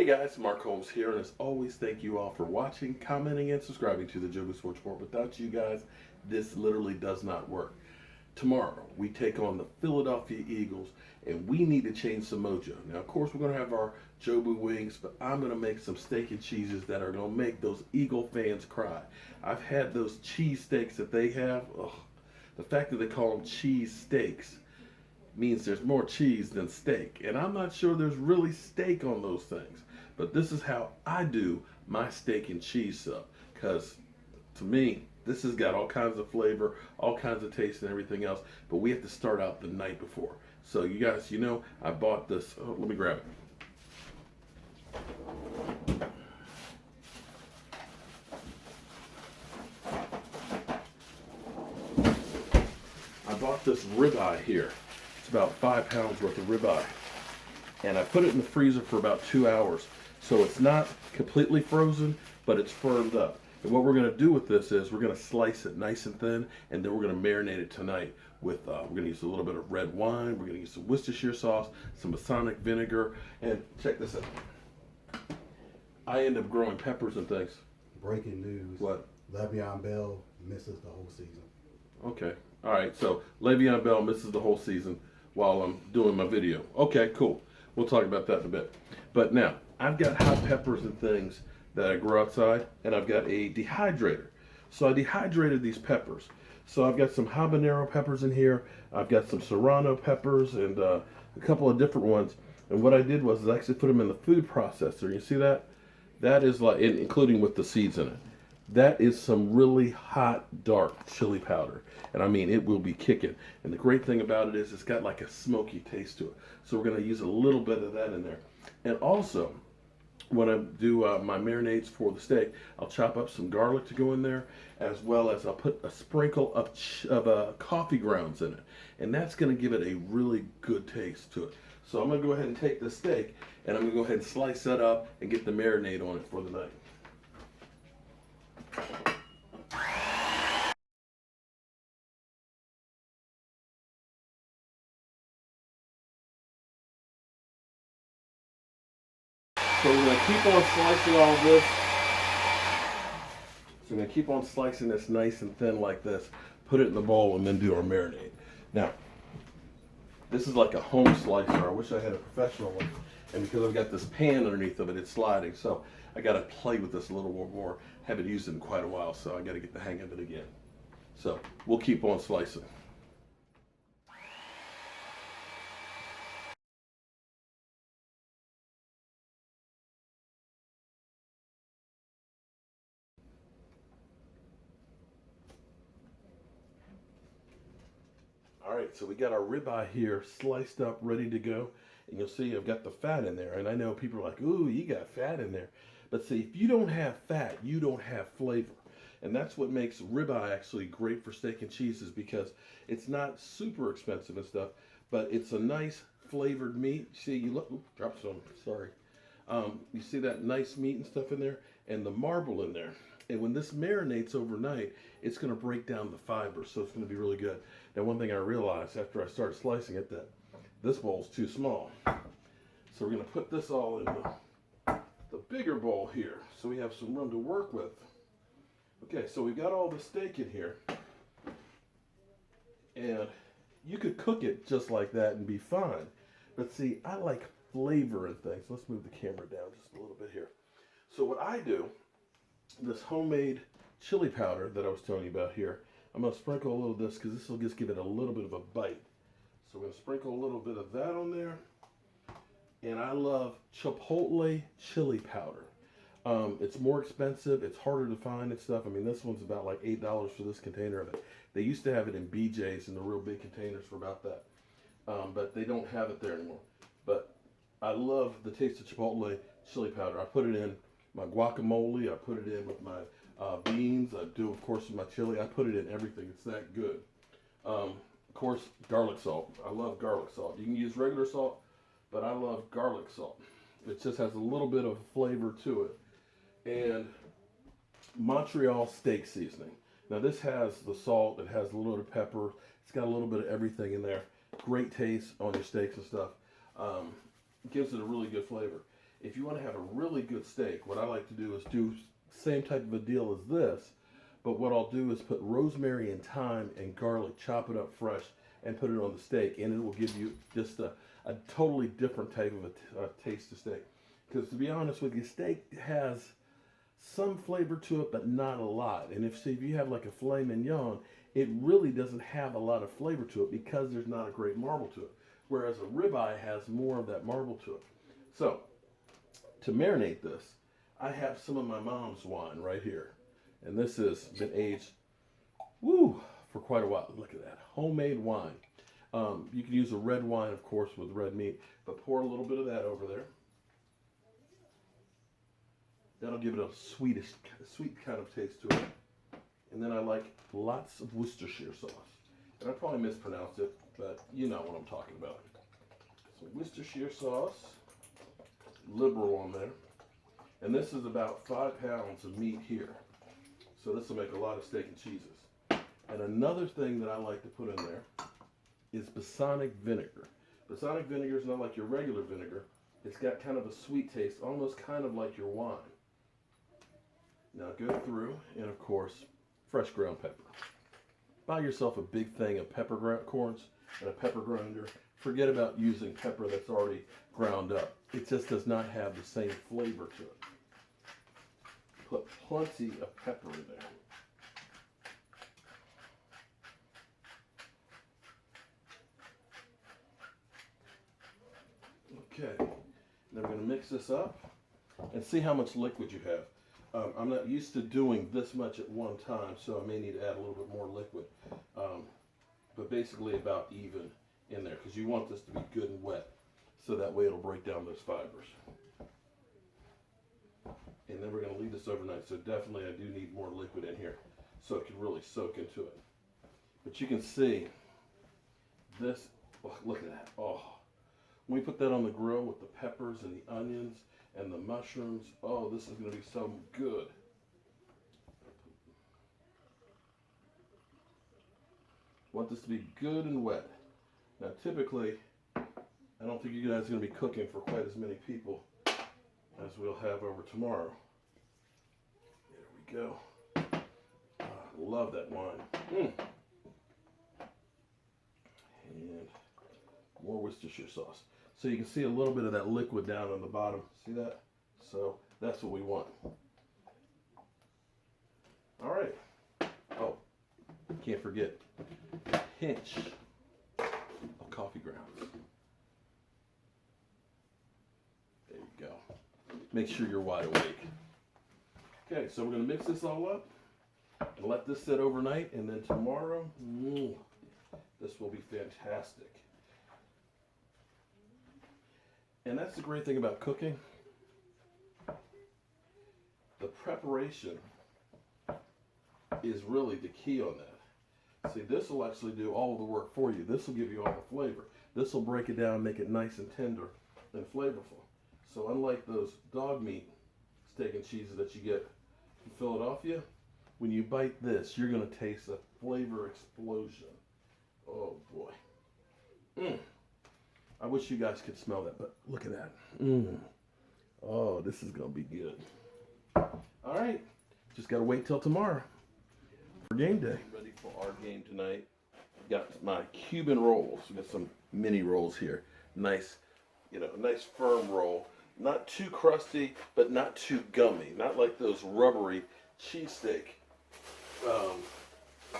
Hey guys, Mark Holmes here, and as always, thank you all for watching, commenting, and subscribing to the Joby Sports Report. Without you guys, this literally does not work. Tomorrow, we take on the Philadelphia Eagles, and we need to change some mojo. Now, of course, we're going to have our Joby wings, but I'm going to make some steak and cheeses that are going to make those Eagle fans cry. I've had those cheese steaks that they have. Ugh. The fact that they call them cheese steaks means there's more cheese than steak. And I'm not sure there's really steak on those things. But this is how I do my steak and cheese sub. Because to me, this has got all kinds of flavor, all kinds of taste and everything else. But we have to start out the night before. So you guys, I bought this. Oh, let me grab it. I bought this ribeye here. It's about 5 pounds worth of ribeye. And I put it in the freezer for about 2 hours. So it's not completely frozen, but it's firmed up. And what we're going to do with this is we're going to slice it nice and thin, and then we're going to marinate it tonight with, we're going to use a little bit of red wine, we're going to use some Worcestershire sauce, some balsamic vinegar, and check this out. I end up growing peppers and things. Breaking news. What? Le'Veon Bell misses the whole season. Okay. All right. So Le'Veon Bell misses the whole season while I'm doing my video. Okay, cool. We'll talk about that in a bit. But now, I've got hot peppers and things that I grow outside, and I've got a dehydrator. So I dehydrated these peppers. So I've got some habanero peppers in here. I've got some serrano peppers and a couple of different ones. And what I did was I actually put them in the food processor. You see that? That is like, including with the seeds in it. That is some really hot, dark chili powder. And I mean, it will be kicking. And the great thing about it is it's got like a smoky taste to it. So we're going to use a little bit of that in there. And also, when I do my marinades for the steak, I'll chop up some garlic to go in there, as well as I'll put a sprinkle of coffee grounds in it. And that's going to give it a really good taste to it. So I'm going to go ahead and take the steak, and I'm going to go ahead and slice that up and get the marinade on it for the night. So we're going to keep on slicing all this. So we're going to keep on slicing this nice and thin like this, put it in the bowl, and then do our marinade. Now, this is like a home slicer. I wish I had a professional one. And because I've got this pan underneath of it, it's sliding. So I got to play with this a little more. Haven't used it in quite a while, so I got to get the hang of it again. So we'll keep on slicing. All right, so we got our ribeye here sliced up, ready to go. And you'll see I've got the fat in there. And I know people are like, ooh, you got fat in there. But see, if you don't have fat, you don't have flavor. And that's what makes ribeye actually great for steak and cheeses, because it's not super expensive and stuff, but it's a nice flavored meat. See, you look, oops, dropped some, sorry. You see that nice meat and stuff in there, and the marble in there. And when this marinates overnight, it's going to break down the fiber, so it's going to be really good. Now, one thing I realized after I started slicing it, that this bowl's too small. So we're going to put this all in the bigger bowl here, so we have some room to work with. Okay, so we've got all the steak in here. And you could cook it just like that and be fine. But see, I like flavor and things. Let's move the camera down just a little bit here. So what I do, this homemade chili powder that I was telling you about here, I'm going to sprinkle a little of this because this will just give it a little bit of a bite. So we're going to sprinkle a little bit of that on there. And I love chipotle chili powder. It's more expensive. It's harder to find and stuff. I mean, this one's about like $8 for this container of it. They used to have it in BJ's in the real big containers for about that. But they don't have it there anymore. But I love the taste of chipotle chili powder. I put it in my guacamole. I put it in with my beans. I do, of course, with my chili. I put it in everything. It's that good. Of course, garlic salt. I love garlic salt. You can use regular salt, but I love garlic salt. It just has a little bit of flavor to it. And Montreal steak seasoning. Now this has the salt, it has a little bit of pepper, it's got a little bit of everything in there. Great taste on your steaks and stuff. Gives it a really good flavor. if you want to have a really good steak, what I like to do is do same type of a deal as this, but what I'll do is put rosemary and thyme and garlic, chop it up fresh, and put it on the steak, and it will give you just a totally different type of a taste of steak. Because to be honest with you, steak has some flavor to it, but not a lot. And if you have like a filet mignon, it really doesn't have a lot of flavor to it because there's not a great marble to it. Whereas a ribeye has more of that marble to it. So, to marinate this, I have some of my mom's wine right here. And this has been aged, for quite a while. Look at that, homemade wine. You can use a red wine, of course, with red meat, but pour a little bit of that over there. That'll give it a sweet kind of taste to it. And then I like lots of Worcestershire sauce. And I probably mispronounced it, but you know what I'm talking about. So Worcestershire sauce, liberal on there. And this is about 5 pounds of meat here. So this will make a lot of steak and cheeses. And another thing that I like to put in there is balsamic vinegar. Balsamic vinegar is not like your regular vinegar. It's got kind of a sweet taste, almost kind of like your wine. Now go through, and of course, fresh ground pepper. Buy yourself a big thing of peppercorns and a pepper grinder. Forget about using pepper that's already ground up. It just does not have the same flavor to it. Put plenty of pepper in there. Okay, now we're going to mix this up and see how much liquid you have. I'm not used to doing this much at one time, so I may need to add a little bit more liquid. But basically about even in there, because you want this to be good and wet, so that way it'll break down those fibers. And then we're going to leave this overnight, so definitely I do need more liquid in here, so it can really soak into it. But you can see this, look at that, when we put that on the grill with the peppers and the onions and the mushrooms, this is going to be so good. Want this to be good and wet. Now typically, I don't think you guys are going to be cooking for quite as many people as we'll have over tomorrow. There we go. Love that wine. And more Worcestershire sauce. So you can see a little bit of that liquid down on the bottom. See that? So that's what we want. All right. Oh, can't forget a pinch of coffee grounds. There you go. Make sure you're wide awake. Okay, so we're going to mix this all up and let this sit overnight, and then tomorrow, this will be fantastic. And that's the great thing about cooking. The preparation is really the key on that. See, this will actually do all of the work for you. This will give you all the flavor. This will break it down, make it nice and tender and flavorful. So unlike those dog meat steak and cheeses that you get in Philadelphia, when you bite this, you're going to taste a flavor explosion. Oh boy. I wish you guys could smell that, but look at that. Oh, this is going to be good. All right. Just got to wait till tomorrow for game day. Ready for our game tonight. Got my Cuban rolls. We got some mini rolls here. Nice, nice firm roll. Not too crusty, but not too gummy. Not like those rubbery cheesesteak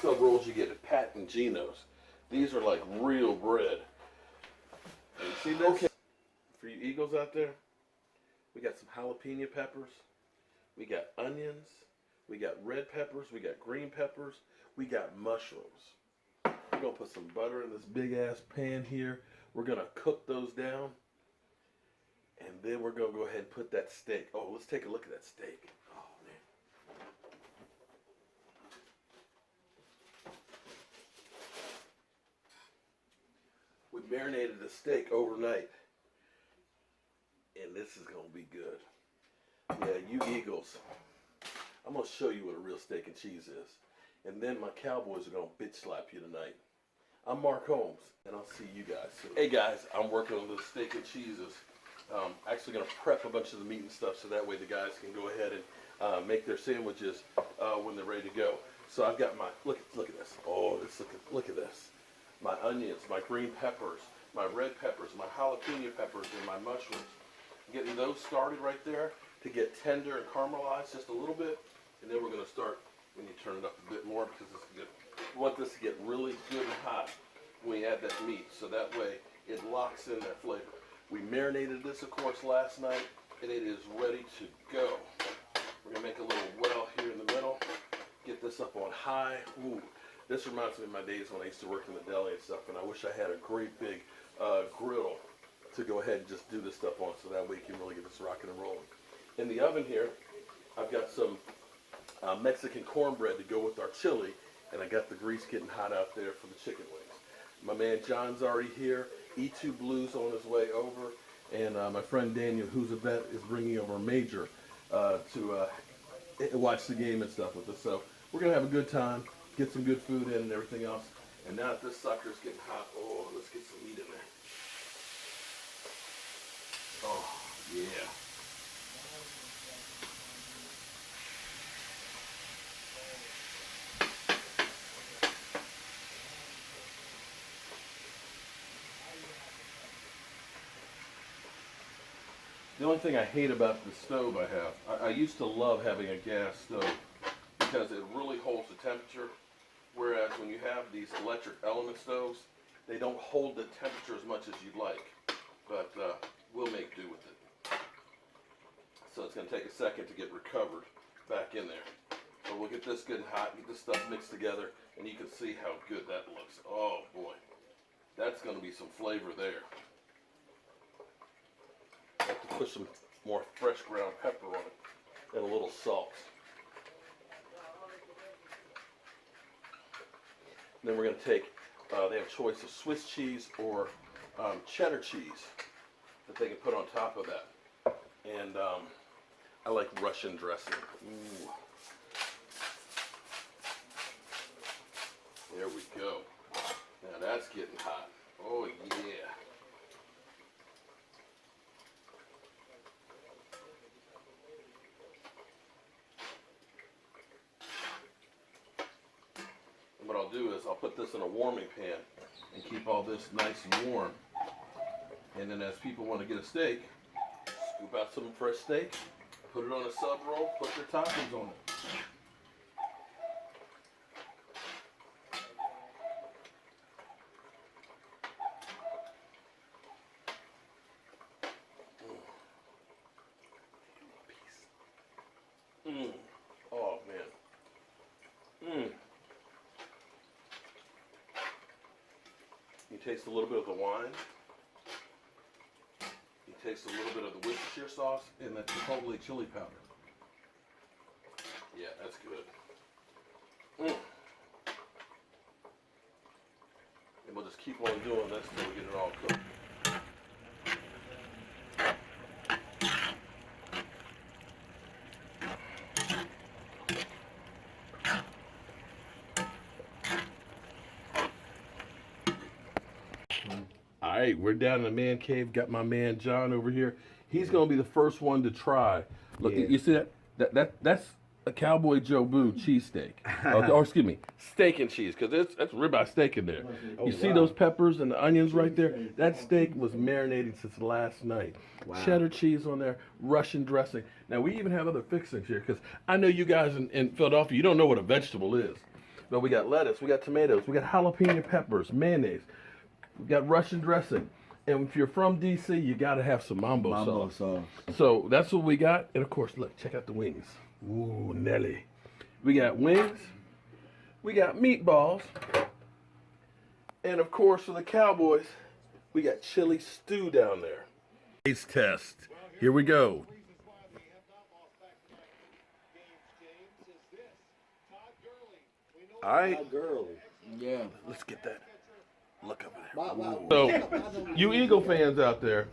sub rolls you get at Pat and Gino's. These are like real bread. You see this? Okay. For you eagles out there, we got some jalapeno peppers. We got onions. We got red peppers. We got green peppers. We got mushrooms. We're going to put some butter in this big ass pan here. We're going to cook those down. And then we're going to go ahead and put that steak. Oh, let's take a look at that steak. Oh, man. We marinated the steak overnight. And this is going to be good. Yeah, you eagles. I'm going to show you what a real steak and cheese is. And then my Cowboys are going to bitch slap you tonight. I'm Mark Holmes, and I'll see you guys soon. Hey guys, I'm working on the steak and cheeses. Actually going to prep a bunch of the meat and stuff so that way the guys can go ahead and make their sandwiches when they're ready to go. So I've got my, look at this. Oh, look at this. My onions, my green peppers, my red peppers, my jalapeno peppers, and my mushrooms. Getting those started right there to get tender and caramelized just a little bit. And then we're going to start when you turn it up a bit more because we want this to get really good and hot when we add that meat. So that way it locks in that flavor. We marinated this, of course, last night, and it is ready to go. We're going to make a little well here in the middle. Get this up on high. Ooh, this reminds me of my days when I used to work in the deli and stuff, and I wish I had a great big grill to go ahead and just do this stuff on so that way you can really get this rocking and rolling. In the oven here, I've got some Mexican cornbread to go with our chili, and I got the grease getting hot out there for the chicken wings. My man John's already here. E2 Blue's on his way over, and my friend Daniel, who's a vet, is bringing over Major to watch the game and stuff with us. So we're gonna have a good time, get some good food in and everything else. And now that this sucker's getting hot, oh, let's get some meat in there. Oh yeah. The only thing I hate about the stove I have, I used to love having a gas stove because it really holds the temperature, whereas when you have these electric element stoves, they don't hold the temperature as much as you'd like, but we'll make do with it. So it's going to take a second to get recovered back in there. But we'll get this good and hot, get this stuff mixed together, and you can see how good that looks. Oh boy, that's going to be some flavor there. I have to put some more fresh ground pepper on it and a little salt. And then we're going to take, they have a choice of Swiss cheese or cheddar cheese that they can put on top of that. And I like Russian dressing. Ooh. There we go. Now that's getting hot. Oh yeah. What I'll do is I'll put this in a warming pan and keep all this nice and warm. And then as people want to get a steak, scoop out some fresh steak, put it on a sub roll, put their toppings on it. Oh man. You taste a little bit of the wine. You taste a little bit of the Worcestershire sauce and that Chipotle chili powder. Yeah, that's good. And we'll just keep on doing this until we get it all cooked. All right, we're down in the man cave. Got my man John over here. He's gonna be the first one to try. Look, you see that? That's a Cowboy Joe Boo cheesesteak. Or excuse me, steak and cheese, because that's ribeye steak in there. You see those peppers and the onions right there? That steak was marinating since last night. Wow. Cheddar cheese on there, Russian dressing. Now we even have other fixings here, because I know you guys in Philadelphia, you don't know what a vegetable is. But we got lettuce, we got tomatoes, we got jalapeno peppers, mayonnaise. We got Russian dressing. And if you're from DC, you got to have some mambo sauce. So that's what we got. And of course, look, check out the wings. Ooh, Nelly. We got wings. We got meatballs. And of course, for the Cowboys, we got chili stew down there. Taste test. Here we go. All right. Yeah. Let's get that. Look up there. So, you Eagle fans out there,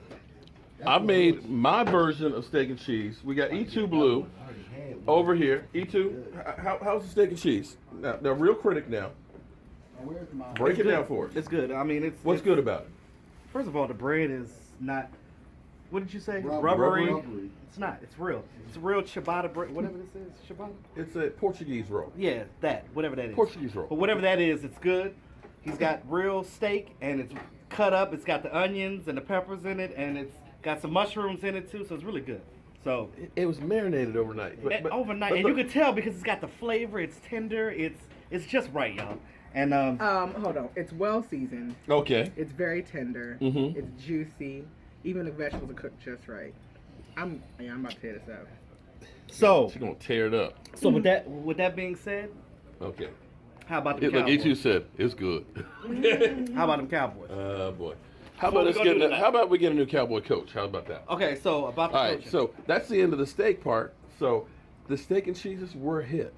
I made my version of steak and cheese. We got E2 Blue over here. E2, how's the steak and cheese? Now, real critic now. Break it down for us. It's good. I mean, What's good about it? First of all, the bread is not What did you say? Rubbery. Rubbery. It's not. It's real. It's a real ciabatta bread. Whatever this is. Ciabatta? It's a Portuguese roll. Yeah, that. Whatever that is. Portuguese roll. But whatever that is, it's good. He's got real steak, and it's cut up. It's got the onions and the peppers in it, and it's got some mushrooms in it, too, so it's really good. So It was marinated overnight. overnight, and you can tell because it's got the flavor. It's tender. It's just right, y'all. And Hold on. It's well seasoned. Okay. It's very tender. Mhm. It's juicy. Even the vegetables are cooked just right. I'm about to tear this up. so She's gonna tear it up. with that being said, Okay. how about the Look, Cowboys? E2 said it's good. How about them Cowboys? Boy. How Before about we us go getting? do that- How about we get a new Cowboy coach? How about that? Okay, so about the All right. coaching. So that's the end of the steak part. So the steak and cheeses were a hit.